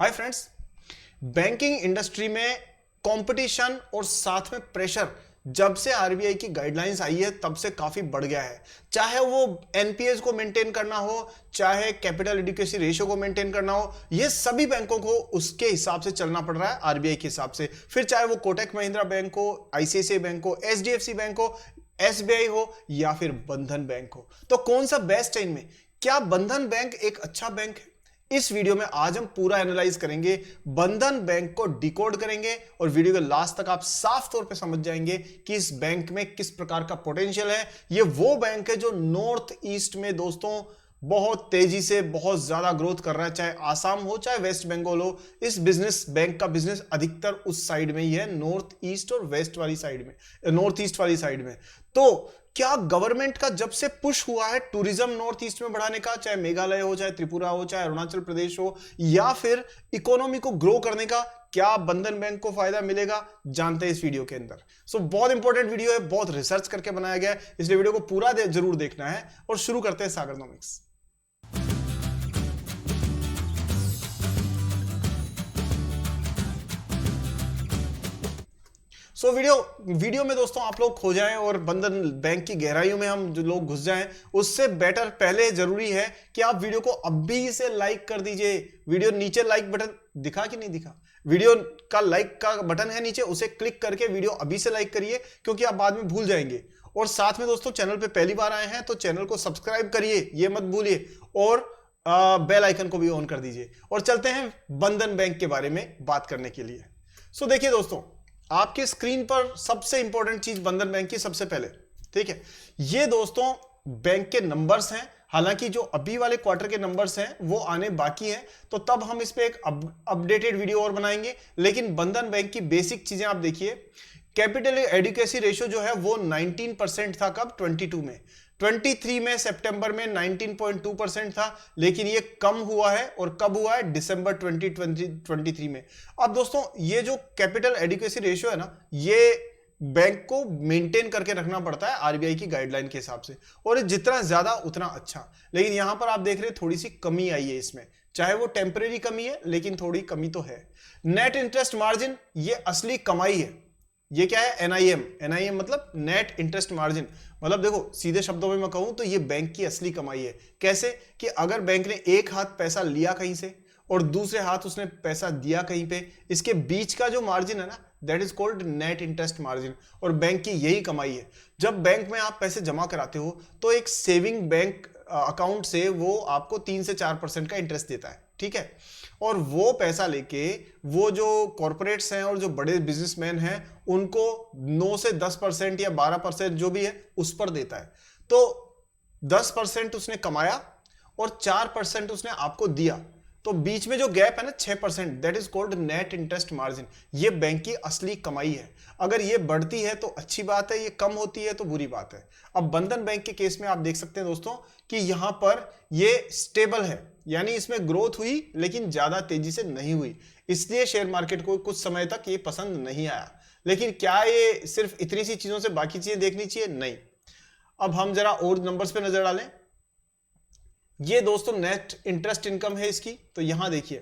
Hi friends. Banking industry में competition और साथ में प्रेशर जब से आरबीआई की गाइडलाइंस आई है तब से काफी बढ़ गया है। चाहे वो एनपीएस को मेंटेन करना हो, चाहे कैपिटल एडिक्वेसी रेशियो को मेंटेन करना हो, ये सभी बैंकों को उसके हिसाब से चलना पड़ रहा है, आरबीआई के हिसाब से। फिर चाहे वो कोटक महिंद्रा बैंक हो, आईसीआईसीआई बैंक हो, एचडीएफसी बैंक हो, एसबीआई हो या फिर बंधन बैंक हो, तो कौन सा बेस्ट है इनमें? क्या बंधन बैंक एक अच्छा बैंक है? इस वीडियो में आज हम पूरा एनालाइज करेंगे, बंधन बैंक को डिकोड करेंगे और वीडियो के लास्ट तक आप साफ तौर पे समझ जाएंगे कि इस बैंक में किस प्रकार का पोटेंशियल है। ये वो बैंक है जो नॉर्थ ईस्ट में दोस्तों बहुत तेजी से बहुत ज्यादा ग्रोथ कर रहा है, चाहे आसाम हो चाहे वेस्ट बंगाल हो। इस बिजनेस बैंक का बिजनेस अधिकतर उस साइड में ही है, नॉर्थ ईस्ट और वेस्ट वाली साइड में, नॉर्थ ईस्ट वाली साइड में। तो क्या गवर्नमेंट का जब से पुश हुआ है टूरिज्म नॉर्थ ईस्ट में बढ़ाने का, चाहे मेघालय हो, चाहे त्रिपुरा हो, चाहे अरुणाचल प्रदेश हो, या फिर इकोनॉमी को ग्रो करने का, क्या बंधन बैंक को फायदा मिलेगा, जानते हैं इस वीडियो के अंदर। बहुत इंपॉर्टेंट वीडियो है, बहुत रिसर्च करके बनाया गया है, इसलिए वीडियो को पूरा जरूर देखना है। और शुरू करते हैं सागरनॉमिक्स। वीडियो में दोस्तों आप लोग खो जाएं और बंधन बैंक की गहराइयों में हम जो लोग घुस जाएं, उससे बेटर पहले जरूरी है कि आप वीडियो को अभी से लाइक कर दीजिए। वीडियो नीचे लाइक बटन दिखा कि नहीं दिखा? वीडियो का लाइक का बटन है नीचे, उसे क्लिक करके वीडियो अभी से लाइक करिए, क्योंकि आप बाद में भूल जाएंगे। और साथ में दोस्तों चैनल पे पहली बार आए हैं तो चैनल को सब्सक्राइब करिए, ये मत भूलिए, और बेल आइकन को भी ऑन कर दीजिए। और चलते हैं बंधन बैंक के बारे में बात करने के लिए। देखिए दोस्तों, आपके स्क्रीन पर सबसे इंपॉर्टेंट चीज बंधन बैंक की सबसे पहले, ठीक है, ये दोस्तों बैंक के नंबर्स हैं। हालांकि जो अभी वाले क्वार्टर के नंबर्स हैं वो आने बाकी हैं, तो तब हम इस पे एक अपडेटेड वीडियो और बनाएंगे। लेकिन बंधन बैंक की बेसिक चीजें आप देखिए। कैपिटल एडिक्वेसी रेशियो जो है वो 19% था, कब? 22 में। 23 में सितंबर में 19.2% था, लेकिन ये कम हुआ है। और कब हुआ है? दिसंबर 2023 में। अब दोस्तों ये जो कैपिटल एडिक्वेसी रेशियो है ना, ये बैंक को मेंटेन करके रखना पड़ता है आरबीआई की गाइडलाइन के हिसाब से, और जितना ज्यादा उतना अच्छा। लेकिन यहां पर आप देख रहे हैं थोड़ी सी कमी आई है इसमें, चाहे वो टेम्परेरी कमी है लेकिन थोड़ी कमी तो है। नेट इंटरेस्ट मार्जिन, ये असली कमाई है। ये क्या है? एनआईएम। एनआईएम मतलब नेट इंटरेस्ट मार्जिन। मतलब देखो, सीधे शब्दों में मैं कहूं तो ये बैंक की असली कमाई है। कैसे? कि अगर बैंक ने एक हाथ पैसा लिया कहीं से और दूसरे हाथ उसने पैसा दिया कहीं पे, इसके बीच का जो मार्जिन है ना, that is called net interest margin. और बैंक की यही कमाई है। जब बैंक में आप पैसे जमा कराते हो तो एक सेविंग बैंक अकाउंट से वो आपको 3 से 4% का इंटरेस्ट देता है, ठीक है। और वो पैसा लेके वो जो कॉर्पोरेट्स हैं और जो बड़े बिजनेसमैन हैं उनको 9 से 10% या 12% जो भी है उस पर देता है। तो 10% उसने कमाया और 4% उसने आपको दिया, तो बीच में जो गैप है ना 6%, that is called net interest margin. ये बैंक की असली कमाई है। अगर ये बढ़ती है तो अच्छी बात है, ये कम होती है तो बुरी बात है। अब बंधन बैंक के केस में आप देख सकते हैं दोस्तों कि यहां पर ये स्टेबल है, यानी इसमें ग्रोथ हुई लेकिन ज्यादा तेजी से नहीं हुई, इसलिए शेयर मार्केट को कुछ समय तक ये पसंद नहीं आया। लेकिन क्या ये सिर्फ इतनी सी चीजों से बाकी चीजें देखनी चाहिए? नहीं। अब हम जरा और नंबर्स पे नजर डालें। ये दोस्तों नेट इंटरेस्ट इनकम है इसकी। तो यहां देखिए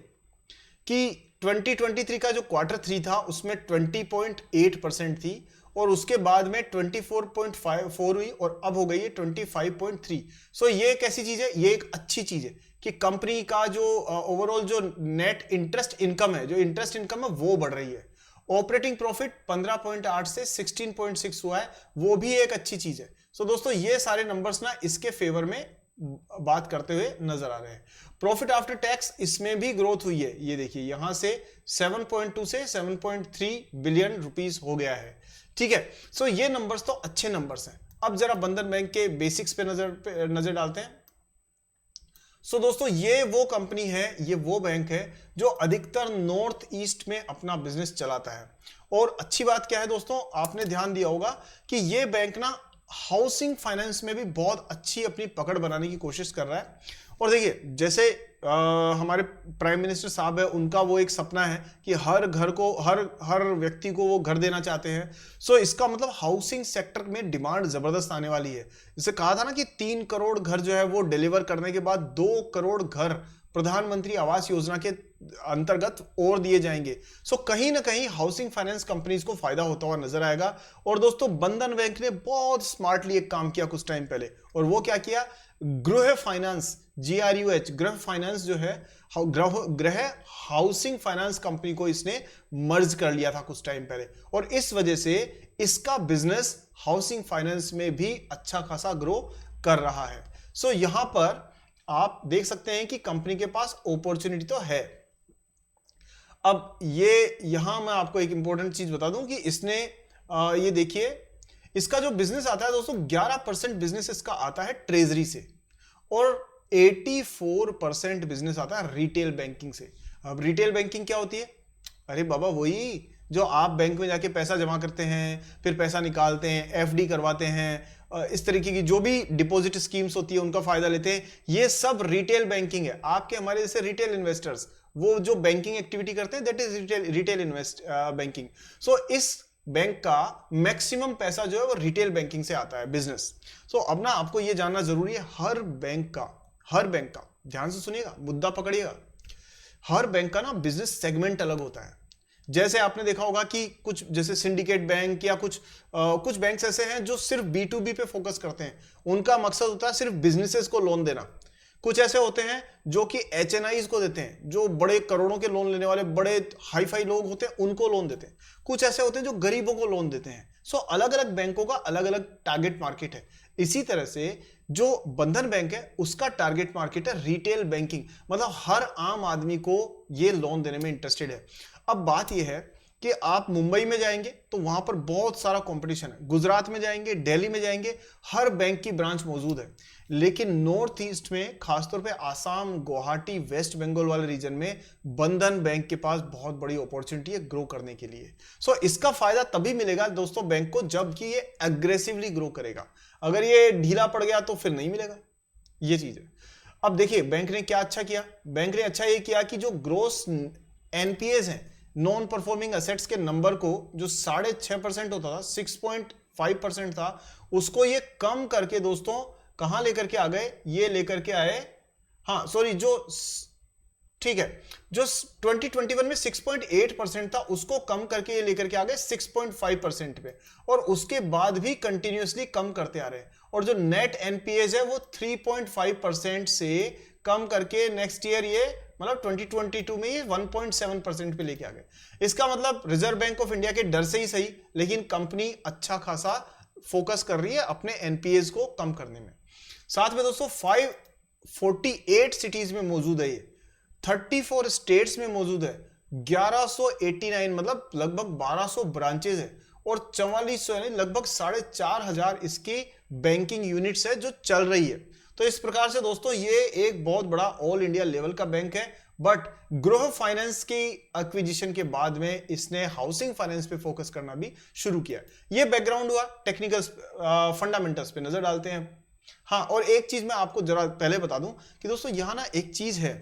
कि 2023 का जो क्वार्टर 3 था उसमें 20.8% थी, और उसके बाद में 24.54 हुई और अब हो गई है 25.3। ये एक ऐसी चीज है, ये एक अच्छी चीज है कि कंपनी का जो ओवरऑल जो नेट इंटरेस्ट इनकम है, जो इंटरेस्ट इनकम है वो बढ़ रही है। ऑपरेटिंग प्रॉफिट 15.8 से 16.6 हुआ है, वो भी एक अच्छी चीज है। दोस्तों ये सारे नंबर्स ना इसके फेवर में बात करते हुए नजर आ रहे हैं। प्रॉफिट आफ्टर टैक्स, इसमें भी ग्रोथ हुई है। ये देखिए यहां से 7.2 से 7.3 बिलियन रुपीस हो गया है, ठीक है। ये नंबर्स तो अच्छे नंबर्स हैं। अब जरा बंधन बैंक के बेसिक्स पे नजर डालते हैं। दोस्तों ये वो कंपनी है, ये वो बैंक है जो अधिकतर नॉर्थ ईस्ट में अपना बिजनेस चलाता है। और अच्छी बात क्या है दोस्तों, आपने ध्यान दिया होगा कि ये बैंक ना हाउसिंग फाइनेंस में भी बहुत अच्छी अपनी पकड़ बनाने की कोशिश कर रहा है। और देखिए जैसे हमारे प्राइम मिनिस्टर साहब है, उनका वो एक सपना है कि हर घर को, हर व्यक्ति को वो घर देना चाहते हैं। इसका मतलब हाउसिंग सेक्टर में डिमांड जबरदस्त आने वाली है। जैसे कहा था ना कि 3 करोड़ घर जो है वो डिलीवर करने के बाद 2 करोड़ घर प्रधानमंत्री आवास योजना के अंतर्गत और दिए जाएंगे। सो कहीं ना कहीं हाउसिंग फाइनेंस कंपनीज को फायदा होता हुआ नजर आएगा। और दोस्तों बंधन बैंक ने बहुत स्मार्टली एक काम किया कुछ टाइम पहले, और वो क्या किया, गृह फाइनेंस, GRUH, गृह फाइनेंस जो है, गृह हाउसिंग फाइनेंस कंपनी को इसने मर्ज कर लिया था कुछ टाइम पहले, और इस वजह से इसका बिजनेस हाउसिंग फाइनेंस में भी अच्छा खासा ग्रो कर रहा है। सो यहां पर आप देख सकते हैं कि कंपनी के पास अपॉर्चुनिटी तो है। अब ये यहां मैं आपको एक इंपॉर्टेंट चीज बता दूं कि इसने ये देखिए, इसका जो बिजनेस आता है दोस्तों, 11% बिजनेस इसका आता है ट्रेजरी से, और 84% बिजनेस आता है रिटेल बैंकिंग से। अब रिटेल बैंकिंग क्या होती है? अरे बाबा वही जो आप बैंक में जाके पैसा जमा करते हैं, फिर पैसा निकालते हैं, FD करवाते हैं, इस तरीके की जो भी डिपॉजिट स्कीम्स होती है उनका फायदा लेते हैं, ये सब रिटेल बैंकिंग है। आपके हमारे जैसे रिटेल इन्वेस्टर्स वो जो बैंकिंग एक्टिविटी करते हैं, that is retail invest banking. So इस बैंक का मैक्सिमम पैसा जो है वो रिटेल बैंकिंग से आता है, बिजनेस। सो अब ना आपको ये जानना जरूरी है, हर बैंक का ध्यान से सुनिएगा, मुद्दा पकड़िएगा, हर बैंक का ना बिजनेस सेगमेंट अलग होता है। जैसे आपने देखा होगा कि कुछ जैसे सिंडिकेट बैंक या कुछ बैंक्स ऐसे हैं जो सिर्फ B2B पे फोकस करते हैं, उनका मकसद होता है सिर्फ बिजनेसेस को लोन देना। कुछ ऐसे होते हैं जो कि HNIs को देते हैं, जो बड़े करोड़ों के लोन लेने वाले बड़े हाई फाई लोग होते हैं उनको लोन देते हैं। कुछ ऐसे होते हैं जो गरीबों को लोन देते हैं। सो अलग अलग बैंकों का अलग अलग टारगेट मार्केट है। इसी तरह से जो बंधन बैंक है उसका टारगेट मार्केट है रिटेल बैंकिंग, मतलब हर आम आदमी को ये लोन देने में इंटरेस्टेड है। अब बात यह है कि आप मुंबई में जाएंगे तो वहां पर बहुत सारा कंपटीशन है, गुजरात में जाएंगे, दिल्ली में जाएंगे, हर बैंक की ब्रांच मौजूद है। लेकिन नॉर्थ ईस्ट में, खासतौर पे आसाम, गुवाहाटी, वेस्ट बंगाल वाले रीजन में बंधन बैंक के पास बहुत बड़ी अपॉर्चुनिटी है ग्रो करने के लिए। सो इसका फायदा तभी मिलेगा दोस्तों बैंक को जबकि ये एग्रेसिवली ग्रो करेगा। अगर ये ढीला पड़ गया तो फिर नहीं मिलेगा, ये चीज है। अब देखिए बैंक ने क्या अच्छा किया, बैंक ने अच्छा ये किया कि जो ग्रोस NPAs हैं, नॉन परफॉर्मिंग एसेट्स के नंबर को, जो 6.5% होता था, 6.5% था, उसको ये कम करके दोस्तों कहां लेकर के आ गए, ये लेकर के आए, हाँ सॉरी, जो ठीक है, जो 2021 में 6.8% था उसको कम करके ये लेकर के आ गए 6.5% पे, और उसके बाद भी कंटिन्यूअसली कम करते आ रहे हैं। और जो नेट NPAs है वो 3.5% से कम करके नेक्स्ट ईयर ये मतलब 2022 में ये 1.7% पे लेके आ गए। इसका मतलब रिजर्व बैंक ऑफ इंडिया के डर से ही सही, लेकिन कंपनी अच्छा खासा फोकस कर रही है अपने NPAs को कम करने में। साथ में दोस्तों 548 सिटीज में मौजूद है ये, 34 स्टेट्स में मौजूद है, 1189 मतलब लगभग 1200 ब्रांचेज है, और 4400 यानी लगभग 4500 इसकी बैंकिंग यूनिट्स है जो चल रही है। तो इस प्रकार से दोस्तों ये एक बहुत बड़ा ऑल इंडिया लेवल का बैंक है। बट गृह फाइनेंस की एक्विजिशन के बाद में इसने हाउसिंग फाइनेंस पे फोकस करना भी शुरू किया। ये बैकग्राउंड हुआ, टेक्निकल फंडामेंटल्स पे नजर डालते हैं। हाँ, और एक चीज मैं आपको जरा पहले बता दूं कि दोस्तों यहाँ ना एक चीज है,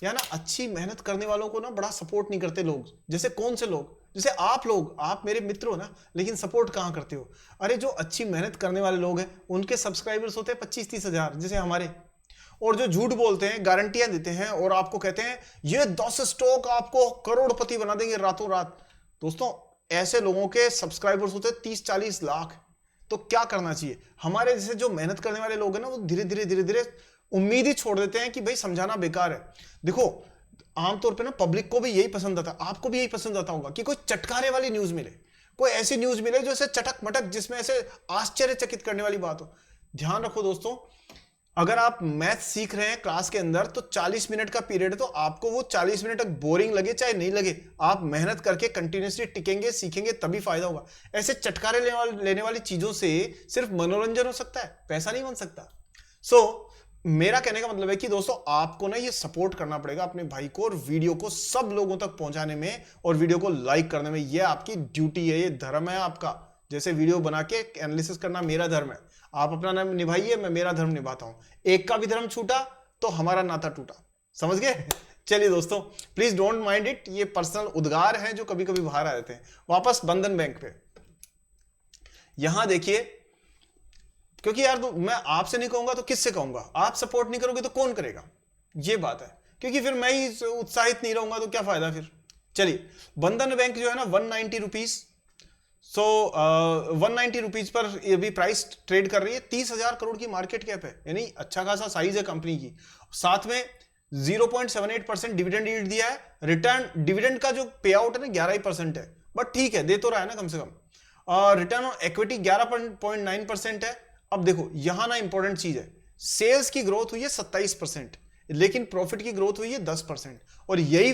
यहाँ ना अच्छी मेहनत करने वालों को ना बड़ा सपोर्ट नहीं करते लोग। जैसे कौन से लोग, जैसे आप लोग, आप मेरे मित्र हो ना, लेकिन सपोर्ट कहाँ करते हो? अरे जो अच्छी मेहनत करने वाले लोग हैं उनके सब्सक्राइबर्स होते हैं 25-30 हजार, जैसे हमारे। और जो झूठ बोलते हैं, गारंटियां देते हैं और आपको कहते हैं ये 10 स्टॉक आपको करोड़पति बना देंगे रातों रात, दोस्तों ऐसे लोगों के सब्सक्राइबर्स होते हैं 30-40 लाख। तो क्या करना चाहिए? हमारे जैसे जो मेहनत करने वाले लोग हैं ना, वो धीरे धीरे उम्मीद ही छोड़ देते हैं कि भाई समझाना बेकार है। देखो आमतौर पे ना पब्लिक को भी यही पसंद आता, आपको भी यही पसंद आता होगा कि कोई चटकारे वाली न्यूज मिले, कोई ऐसी न्यूज मिले जो ऐसे चटक मटक, जिसमें ऐसे आश्चर्यचकित करने वाली बात हो। ध्यान रखो दोस्तों, अगर आप मैथ सीख रहे हैं क्लास के अंदर तो 40 मिनट का पीरियड है, तो आपको वो 40 मिनट तक बोरिंग लगे चाहे नहीं लगे, आप मेहनत करके कंटिन्यूसली टिकेंगे, सीखेंगे, तभी फायदा होगा। ऐसे चटकारे लेने वाली चीजों से सिर्फ मनोरंजन हो सकता है, पैसा नहीं बन सकता। सो मेरा कहने का मतलब है कि दोस्तों आपको ना ये सपोर्ट करना पड़ेगा अपने भाई को, और वीडियो को सब लोगों तक पहुंचाने में और वीडियो को लाइक करने में। ये आपकी ड्यूटी है, ये धर्म है आपका। जैसे वीडियो बना के एनालिसिस करना मेरा धर्म है, आप अपना नाम निभाइए, मैं मेरा धर्म निभाता हूं। एक का भी धर्म छूटा तो हमारा नाता टूटा, समझ गए? चलिए दोस्तों, प्लीज डोंट माइंड इट, ये पर्सनल उद्गार हैं जो कभी कभी बाहर आ जाते हैं। वापस बंधन बैंक पे, यहां देखिए, क्योंकि यार मैं आपसे नहीं कहूंगा तो किससे कहूंगा? आप सपोर्ट नहीं करोगे तो कौन करेगा? ये बात है। क्योंकि फिर मैं ही उत्साहित नहीं रहूंगा तो क्या फायदा फिर। चलिए, बंधन बैंक जो है ना 190 रुपीज, 190 रुपीज पर अभी प्राइस ट्रेड कर रही है। 30,000 करोड़ की मार्केट कैप है, यानी अच्छा खासा साइज है कंपनी की। साथ में 0.78% डिविडेंड यील्ड दिया है। रिटर्न डिविडेंड का जो पे आउट है ना 11% है, बट ठीक है, दे तो रहा है ना कम से कम। रिटर्न ऑन इक्विटी 11.9% है। अब देखो यहां ना इंपॉर्टेंट चीज है, सेल्स की ग्रोथ हुई है 27%, लेकिन प्रॉफिट की ग्रोथ हुई है 10%। और यही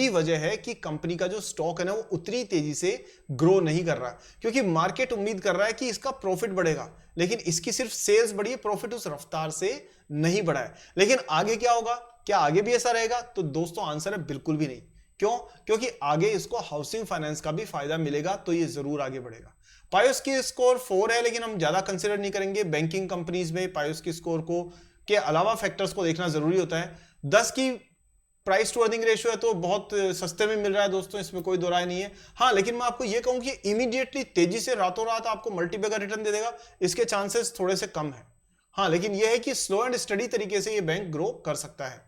वजह है कि कंपनी का जो स्टॉक है ना वो उतनी तेजी से ग्रो नहीं कर रहा, क्योंकि मार्केट उम्मीद कर रहा है कि इसका प्रॉफिट बढ़ेगा, लेकिन इसकी सिर्फ सेल्स बढ़ी है, प्रॉफिट उस रफ्तार से नहीं बढ़ा है। लेकिन आगे क्या होगा, क्या आगे भी ऐसा रहेगा? तो दोस्तों आंसर है बिल्कुल भी नहीं। क्यों? क्योंकि आगे इसको हाउसिंग फाइनेंस का भी फायदा मिलेगा, तो ये जरूर आगे बढ़ेगा। पायोस की स्कोर 4 है, लेकिन हम ज्यादा कंसिडर नहीं करेंगे। बैंकिंग कंपनीज में पायोस की स्कोर को के अलावा फैक्टर्स को देखना जरूरी होता है। 10 की प्राइस टू अर्निंग रेशियो है, तो बहुत सस्ते में मिल रहा है दोस्तों, इसमें कोई दो राय नहीं है। हाँ, लेकिन मैं आपको यह कहूं कि इमीडिएटली तेजी से रातों रात आपको मल्टीबैगर रिटर्न दे देगा, इसके चांसेस थोड़े से कम है। हाँ, लेकिन यह है कि स्लो एंड स्टडी तरीके से यह बैंक ग्रो कर सकता है।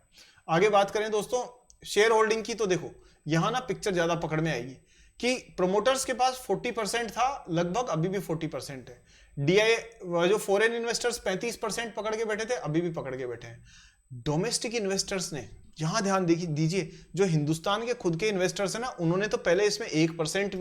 आगे बात करें दोस्तों शेयर होल्डिंग की, तो देखो यहां ना पिक्चर ज्यादा पकड़ में आएगी कि प्रोमोटर्स के पास 40% था लगभग, अभी भी 40% है। डीआई जो फॉरेन इन्वेस्टर्स 35% पकड़ के बैठे थे, अभी भी पकड़ के बैठे हैं। डोमेस्टिक इन्वेस्टर्स ने, यहां ध्यान दीजिए, जो हिंदुस्तान के खुद के इन्वेस्टर्स है ना, उन्होंने तो पहले इसमें 1%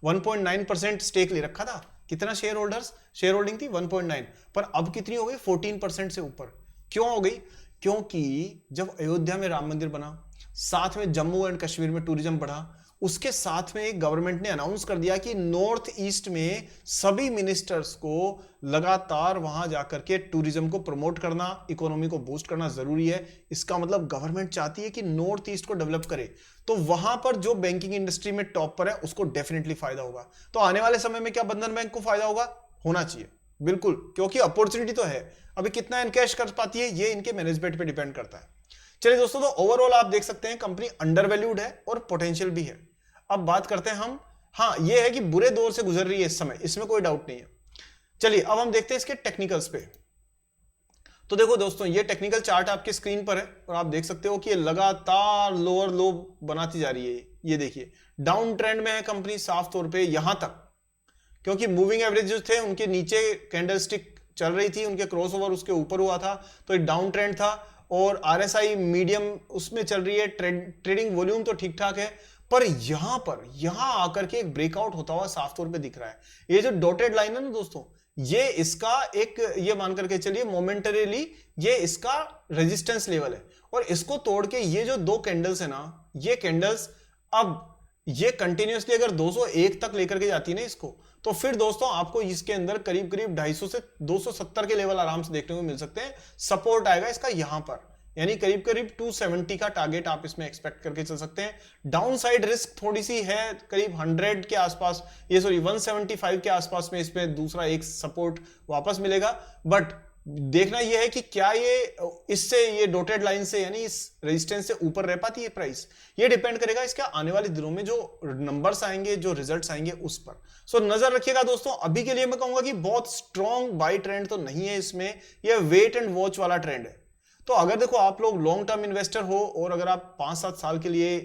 1.9% स्टेक ले रखा था। कितना शेयर होल्डिंग थी 1.9, पर अब कितनी हो गई 14% से ऊपर। क्यों हो गई? क्योंकि जब अयोध्या में राम मंदिर बना, साथ में जम्मू एंड कश्मीर में टूरिज्म बढ़ा, उसके साथ में गवर्नमेंट ने अनाउंस कर दिया कि नॉर्थ ईस्ट में सभी मिनिस्टर्स को लगातार वहां जाकर के टूरिज्म को प्रमोट करना, इकोनॉमी को बूस्ट करना जरूरी है। इसका मतलब गवर्नमेंट चाहती है कि नॉर्थ ईस्ट को डेवलप करे, तो वहां पर जो बैंकिंग इंडस्ट्री में टॉप पर है उसको डेफिनेटली फायदा होगा। तो आने वाले समय में क्या बंधन बैंक को फायदा होना चाहिए बिल्कुल, क्योंकि अपॉर्चुनिटी तो है। अभी कितना इनकैश कर पाती है ये इनके मैनेजमेंट पे डिपेंड करता है। चलिए दोस्तों, तो ओवरऑल आप देख सकते हैं कंपनी अंडर वैल्यूड है और पोटेंशियल भी है। अब बात करते हैं हम, हाँ ये है कि बुरे दौर से गुजर रही है इस समय, इसमें कोई डाउट नहीं है। चलिए अब हम देखते हैं इसके टेक्निकल्स पे। तो देखो दोस्तों, ये टेक्निकल चार्ट आपके स्क्रीन पर है और आप देख सकते हो कि ये लगातार लोअर लो बनाती जा रही है। ये देखिए डाउन ट्रेंड में है कंपनी साफ तौर पे यहां तक, क्योंकि मूविंग एवरेज जो थे उनके नीचे कैंडलस्टिक चल रही थी, उनके क्रॉसओवर उसके ऊपर हुआ था, तो एक डाउन ट्रेंड था। और आरएसआई मीडियम उसमें चल रही है, ट्रेडिंग वॉल्यूम तो ठीक ठाक है, पर यहां आकर के एक ब्रेकआउट होता हुआ साफ तौर पे दिख रहा है। ये जो डॉटेड लाइन है ना दोस्तों, ये इसका एक, ये मान करके चलिए मोमेंटरीली ये इसका रेजिस्टेंस लेवल है, और इसको तोड़ के ये जो दो कैंडल्स है ना, ये कैंडल्स अब ये कंटिन्यूअसली अगर 201 तक लेकर के जाती है ना इसको, तो फिर दोस्तों आपको इसके अंदर करीब करीब 250 से 270 के लेवल आराम से देखने को मिल सकते हैं। सपोर्ट आएगा इसका यहां पर, यानी करीब करीब 270 का टारगेट आप इसमें एक्सपेक्ट करके चल सकते हैं। डाउन साइड रिस्क थोड़ी सी है, करीब 100 के आसपास, 175 के आसपास में इसमें दूसरा एक सपोर्ट वापस मिलेगा। बट देखना यह है कि क्या ये इससे, ये डॉटेड लाइन से यानी इस रेजिस्टेंस से ऊपर रह पाती है प्राइस। ये डिपेंड करेगा इसके आने वाले दिनों में जो नंबर्स आएंगे, जो रिजल्ट्स आएंगे उस पर। सो नजर रखिएगा दोस्तों। अभी के लिए मैं कहूंगा कि बहुत स्ट्रॉन्ग बाई ट्रेंड तो नहीं है इसमें, यह वेट एंड वॉच वाला ट्रेंड है। तो अगर देखो आप लोग लॉन्ग टर्म इन्वेस्टर हो और अगर आप 5-7 साल के लिए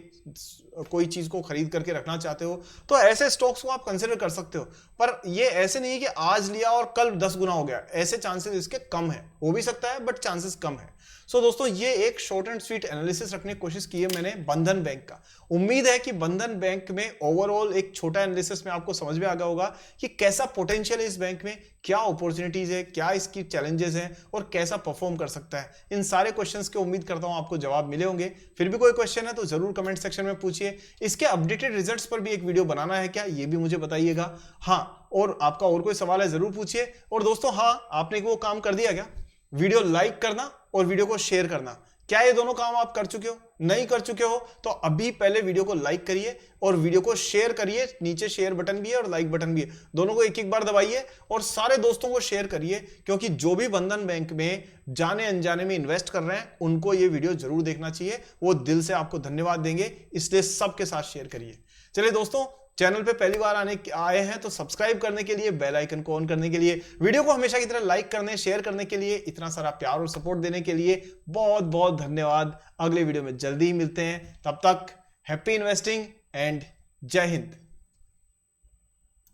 कोई चीज को खरीद करके रखना चाहते हो, तो ऐसे स्टॉक्स को आप कंसिडर कर सकते हो। पर ये ऐसे नहीं है कि आज लिया और कल 10 गुना हो गया, ऐसे चांसेस इसके कम है। हो भी सकता है बट चांसेस कम है। सो दोस्तों, ये एक शॉर्ट एंड स्वीट एनालिसिस रखने की कोशिश की है मैंने बंधन बैंक का। उम्मीद है कि बंधन बैंक में ओवरऑल एक छोटा एनालिसिस में आपको समझ में आ गया होगा कि कैसा पोटेंशियल है इस बैंक में, क्या अपॉर्चुनिटीज है, क्या इसकी चैलेंजेस हैं और कैसा परफॉर्म कर सकता है। इन सारे क्वेश्चंस के उम्मीद करता हूं आपको जवाब मिले होंगे। फिर भी कोई क्वेश्चन है तो जरूर कमेंट सेक्शन में पूछिए। इसके अपडेटेड रिजल्ट्स पर भी एक वीडियो बनाना है क्या, ये भी मुझे बताइएगा। हाँ, और आपका और कोई सवाल है जरूर पूछिए। और दोस्तों हाँ, आपने वो काम कर दिया क्या, वीडियो लाइक करना और वीडियो को शेयर करना, क्या ये दोनों काम आप कर चुके हो? नहीं कर चुके हो तो अभी पहले वीडियो को लाइक करिए और वीडियो को शेयर करिए। नीचे शेयर बटन भी है और लाइक बटन भी है, दोनों को एक एक बार दबाइए और सारे दोस्तों को शेयर करिए, क्योंकि जो भी बंधन बैंक में जाने अनजाने में इन्वेस्ट कर रहे हैं उनको ये वीडियो जरूर देखना चाहिए। वो दिल से आपको धन्यवाद देंगे, इसलिए सबके साथ शेयर करिए। चलिए दोस्तों, चैनल पे पहली बार आए हैं तो सब्सक्राइब करने के लिए, बेल आइकन को ऑन करने के लिए, वीडियो को हमेशा की तरह लाइक करने, शेयर करने के लिए, इतना सारा प्यार और सपोर्ट देने के लिए बहुत बहुत धन्यवाद। अगले वीडियो में जल्दी ही मिलते हैं, तब तक हैप्पी इन्वेस्टिंग एंड जय हिंद।